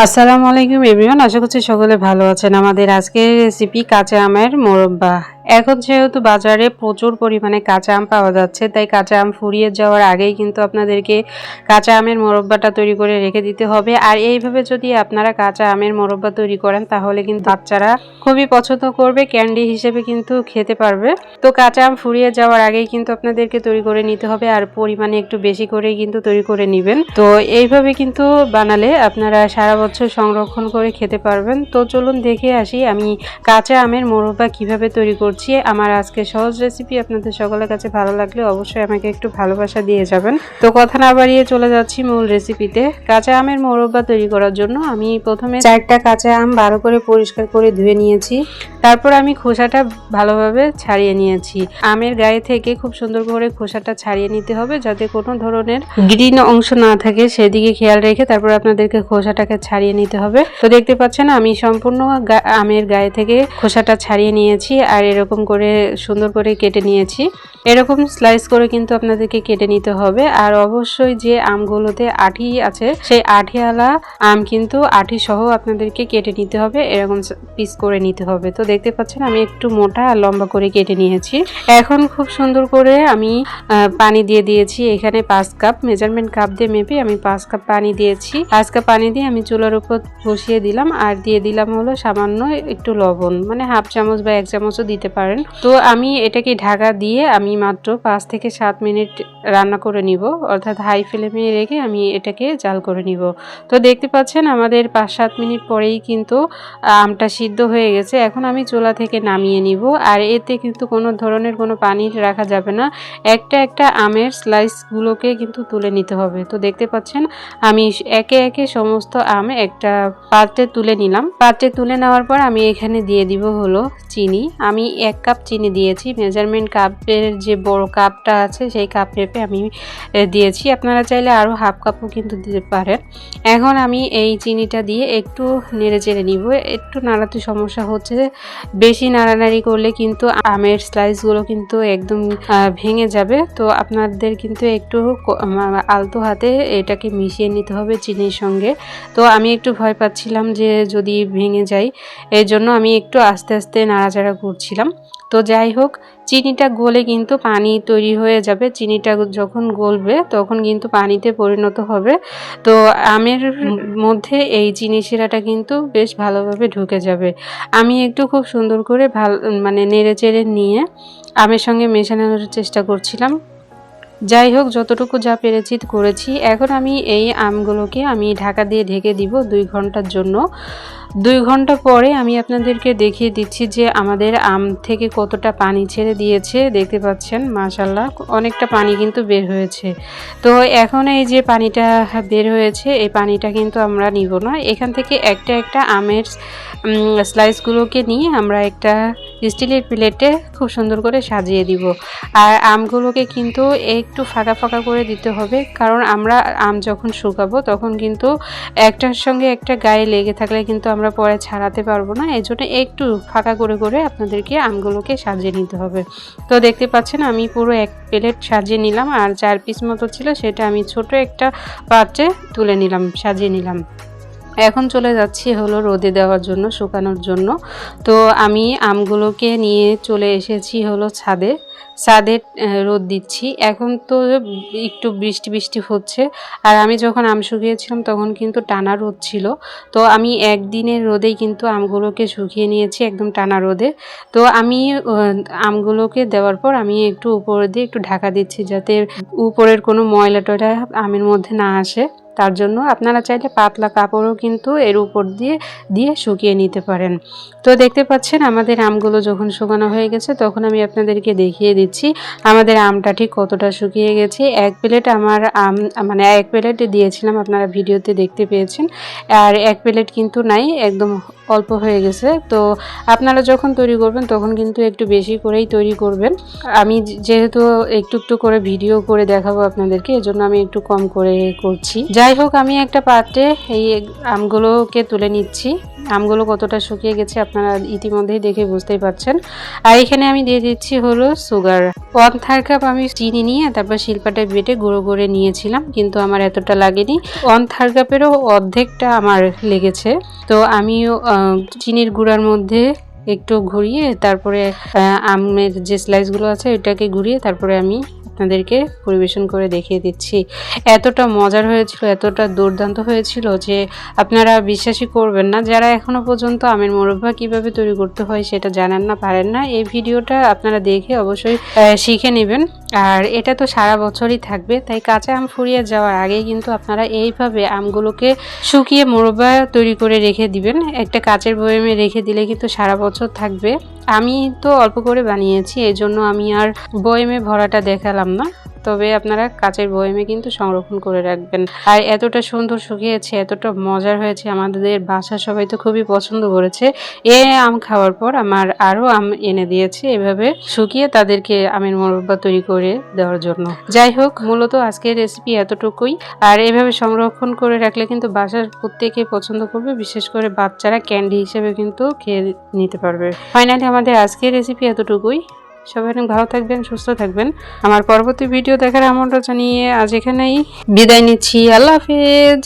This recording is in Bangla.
আসসালামু আলাইকুম এভরিওয়ান, আশা করছি সকলে ভালো আছেন। আমাদের আজকের রেসিপি কাঁচা আমের মোরব্বা। এখন যেহেতু বাজারে প্রচুর পরিমাণে কাঁচা আম পাওয়া যাচ্ছে, তাই কাঁচা আম ফুরিয়ে যাওয়ার আগেই কিন্তু আপনাদেরকে কাঁচা আমের মোরব্বাটা তৈরি করে রেখে দিতে হবে। আর এইভাবে যদি আপনারা কাঁচা আমের মোরব্বা তৈরি করেন তাহলে কিন্তু বাচ্চারা খুবই পছন্দ করবে, ক্যান্ডি হিসেবে কিন্তু খেতে পারবে। তো কাঁচা আম ফুরিয়ে যাওয়ার আগেই কিন্তু আপনাদেরকে তৈরি করে নিতে হবে, আর পরিমাণে একটু বেশি করেই কিন্তু তৈরি করে নেবেন। তো এইভাবে কিন্তু বানালে আপনারা সারা বছর সংরক্ষণ করে খেতে পারবেন। তো চলুন দেখে আসি আমি কাঁচা আমের মোরব্বা কিভাবে তৈরি করছি। আমার আজকে সহজ রেসিপি আপনাদের সকলের কাছে ভালো লাগলে অবশ্যই আমাকে একটু ভালোবাসা দিয়ে যাবেন। তো কথা না বাড়িয়ে চলে যাচ্ছি মূল রেসিপিতে। কাঁচা আমের মোরব্বা তৈরি করার জন্য আমি প্রথমে 4টা কাঁচা আম ভালো করে পরিষ্কার করে ধুয়ে নিয়েছি। তারপর আমি খোসাটা ভালোভাবে ছাড়িয়ে নিয়েছি। আমের গায়ে থেকে খুব সুন্দর করে খোসাটা ছাড়িয়ে নিতে হবে, যাতে কোনো ধরনের গ্রিন অংশ না থাকে সেদিকে খেয়াল রেখে তারপর আপনাদেরকে খোসাটাকে ছাড়িয়ে নিতে হবে। তো দেখতে পাচ্ছেন আমি সম্পূর্ণ আমের গায়ে থেকে খোসাটা ছাড়িয়ে নিয়েছি, আর এরকম করে সুন্দর করে কেটে নিয়েছি। এরকম স্লাইস করে কিন্তু আপনাদেরকে কেটে নিতে হবে। আর অবশ্যই যে আমগুলোতে আঠি আছে সেই আঠিওয়ালা আম কিন্তু আঠি সহ আপনাদেরকে কেটে নিতে হবে, এরকম পিস করে নিতে হবে। তো দেখতে পাচ্ছেন আমি একটু মোটা আর লম্বা করে কেটে নিয়েছি। এখন খুব সুন্দর করে আমি পানি দিয়ে দিয়েছি। এখানে 5 কাপ মেজারমেন্ট কাপ দিয়ে মেপে আমি 5 কাপ পানি দিয়েছি। 5 কাপ পানি দিয়ে আমি চুলার উপর বসিয়ে দিলাম, আর দিয়ে দিলাম হলো সামান্য একটু লবণ, মানে হাফ চামচ বা 1 চামচও দিতে পারেন। তো আমি এটাকে ঢাকা দিয়ে আমি মাত্র 5 থেকে 7 মিনিট রান্না করে নিব, অর্থাৎ হাই ফ্লেমে রেখে আমি এটাকে জাল করে নিব। তো দেখতে পাচ্ছেন আমাদের 5-7 মিনিট পরেই কিন্তু আমটা সিদ্ধ হয়ে গেছে। এখন আমি চুলা থেকে নামিয়ে নিব, আর এতে কিন্তু কোনো ধরনের কোনো পানি রাখা যাবে না। একটা একটা আমের স্লাইসগুলোকে কিন্তু তুলে নিতে হবে। তো দেখতে পাচ্ছেন আমি একে একে সমস্ত আম একটা পাত্রে তুলে নিলাম। পাত্রে তুলে নেওয়ার পর আমি এখানে দিয়ে দিব হলো চিনি। আমি 1 কাপ চিনি দিয়েছি। মেজারমেন্ট কাপের যে বড় কাপটা আছে সেই কাপ মেপে আমি দিয়েছি। আপনারা চাইলে আরও হাফ কাপও কিন্তু দিতে পারেন। এখন আমি এই চিনিটা দিয়ে একটু নেড়ে চেড়ে নিব। একটু নাড়াতে সমস্যা হচ্ছে, বেশি নাড়ানাড়ি করলে কিন্তু আমের স্লাইসগুলো কিন্তু একদম ভেঙে যাবে। তো আপনাদের কিন্তু একটু আলতো হাতে এটাকে মিশিয়ে নিতে হবে চিনির সঙ্গে। তো আমি একটু ভয় পাচ্ছিলাম যে যদি ভেঙে যায়, এই জন্য আমি একটু আস্তে আস্তে নাড়াচাড়া করছিলাম। তো যাই হোক, চিনিটা গলে কিন্তু পানি তৈরি হয়ে যাবে। চিনিটা যখন গলবে তখন কিন্তু পানিতে পরিণত হবে। তো আমের মধ্যে এই চিনি শিরাটা কিন্তু বেশ ভালোভাবে ঢুকে যাবে। আমি একটু খুব সুন্দর করে নেড়ে চেড়ে নিয়ে আমের সঙ্গে মেশানোর চেষ্টা করছিলাম। যাই হোক, যতটুকু যা পেরেছি করেছি। এখন আমি এই আমগুলোকে আমি ঢাকা দিয়ে ঢেকে দিব 2 ঘন্টার জন্য। 2 ঘন্টা পরে আমি আপনাদেরকে দেখিয়ে দিচ্ছি যে আমাদের আম থেকে কতটা পানি ছেড়ে দিয়েছে। দেখতে পাচ্ছেন মাশাআল্লাহ অনেকটা পানি কিন্তু বের হয়েছে। তো এখন এই যে পানিটা বের হয়েছে, এই পানিটা কিন্তু আমরা নিব না। এখান থেকে একটা একটা আমের স্লাইসগুলোকে নিয়ে আমরা একটা স্টিলের প্লেটে খুব সুন্দর করে সাজিয়ে দিব। আর আমগুলোকে কিন্তু একটু ফাঁকা ফাঁকা করে দিতে হবে, কারণ আমরা আম যখন শুকাবো তখন কিন্তু একটার সঙ্গে একটা গায়ে লেগে থাকলে কিন্তু আমরা পরে ছাড়াতে পারবো না। এই জন্য একটু ফাঁকা করে করে আপনাদেরকে আমগুলোকে সাজিয়ে নিতে হবে। তো দেখতে পাচ্ছেন আমি পুরো 1 প্লেট সাজিয়ে নিলাম, আর 4 পিস মতো ছিল সেটা আমি ছোট একটা পাত্রে তুলে নিলাম, সাজিয়ে নিলাম। এখন চলে যাচ্ছি হলো রোদে দেওয়ার জন্য, শুকানোর জন্য। তো আমি আমগুলোকে নিয়ে চলে এসেছি হলো ছাদে রোদ দিচ্ছি। এখন তো একটু বৃষ্টি বৃষ্টি হচ্ছে, আর আমি যখন আম শুকিয়েছিলাম তখন কিন্তু টানা রোদ ছিল। তো আমি একদিনের রোদেই কিন্তু আমগুলোকে শুকিয়ে নিয়েছি, একদম টানা রোদে। তো আমি আমগুলোকে দেওয়ার পর আমি একটু উপরে দিয়ে একটু ঢাকা দিচ্ছি, যাতে উপরের কোনো ময়লা টয়লা আমের মধ্যে না আসে। তার জন্য আপনারা চাইলে পাতলা কাপড়ও কিন্তু এর উপর দিয়ে শুকিয়ে নিতে পারেন। তো দেখতে পাচ্ছেন আমাদের আমগুলো যখন শুকানো হয়ে গেছে তখন আমি আপনাদেরকে দেখিয়ে দিচ্ছি আমাদের আমটা ঠিক কতটা শুকিয়ে গেছে। 1 প্লেট আমার আম 1 প্লেট দিয়েছিলাম, আপনারা ভিডিওতে দেখতে পেয়েছেন। আর 1 প্লেট কিন্তু নাই, একদম অল্প হয়ে গেছে। তো আপনারা যখন তৈরি করবেন তখন কিন্তু একটু বেশি করেই তৈরি করবেন। আমি যেহেতু একটু একটু করে ভিডিও করে দেখাবো আপনাদেরকে, এজন্য আমি একটু কম করে করছি। যাই হোক, আমি একটা পাত্রে এই আমগুলোকে তুলে নিচ্ছি। আমগুলো কতটা শুকিয়ে গেছে আপনারা ইতিমধ্যেই দেখে বুঝতেই পারছেন। আর এখানে আমি দিয়ে দিচ্ছি হলো সুগার। 1/3 কাপ আমি চিনি নিয়ে তারপর শিলপাটায় বেটে গুঁড়ো করে নিয়েছিলাম, কিন্তু আমার এতটা লাগেনি। 1/3 কাপেরও অর্ধেকটা আমার লেগেছে। তো আমিও চিনির গুঁড়ার মধ্যে একটু ঘুরিয়ে তারপরে আমের যে স্লাইসগুলো আছে ওইটাকে ঘুরিয়ে তারপরে আমি আপনাদেরকে পরিবেশন করে দেখিয়ে দিচ্ছি। এতটা মজার হয়েছিল, এতটা দুর্দান্ত হয়েছিল যে আপনারা বিশ্বাসই করবেন না। যারা এখনো পর্যন্ত আমের মোরব্বা কিভাবে তৈরি করতে হয় সেটা জানেন না, পারেন না, এই ভিডিওটা আপনারা দেখে অবশ্যই শিখে নেবেন। আর এটা তো সারা বছরই থাকবে, তাই কাঁচা আম ফুরিয়ে যাওয়ার আগেই কিন্তু আপনারা এইভাবে আমগুলোকে শুকিয়ে মোরব্বা তৈরি করে রেখে দিবেন। একটা কাচের বয়ামে রেখে দিলে কিন্তু সারা বছর থাকবে। আমি তো অল্প করে বানিয়েছি, এই জন্য আমি আর বয়ামে ভরাটা দেখালাম না, তবে আপনারা কাচের বয়ামে কিন্তু সংরক্ষণ করে রাখবেন। আর এতটা সুন্দর শুকিয়েছে, এতটা মজার হয়েছে, আমাদের বাসার সবাই তো খুবই পছন্দ করেছে। আম খাওয়ার পর আমার আরও আম এনে দিয়েছে এভাবে শুকিয়ে তাদেরকে আমের মোরব্বা তৈরি করে দেওয়ার জন্য। যাই হোক, মূলত আজকের রেসিপি এতটুকুই। আর এভাবে সংরক্ষণ করে রাখলে কিন্তু বাসার প্রত্যেকে পছন্দ করবে, বিশেষ করে বাচ্চারা ক্যান্ডি হিসেবে কিন্তু খেয়ে নিতে পারবে। ফাইনালি আমাদের আজকের রেসিপি এতটুকুই। সবাই অনেক ভালো থাকবেন, সুস্থ থাকবেন। আমার পরবর্তী ভিডিও দেখার আমন্ত্রণ জানিয়ে আজ এখানেই বিদায় নিচ্ছি। আল্লাহ হাফেজ।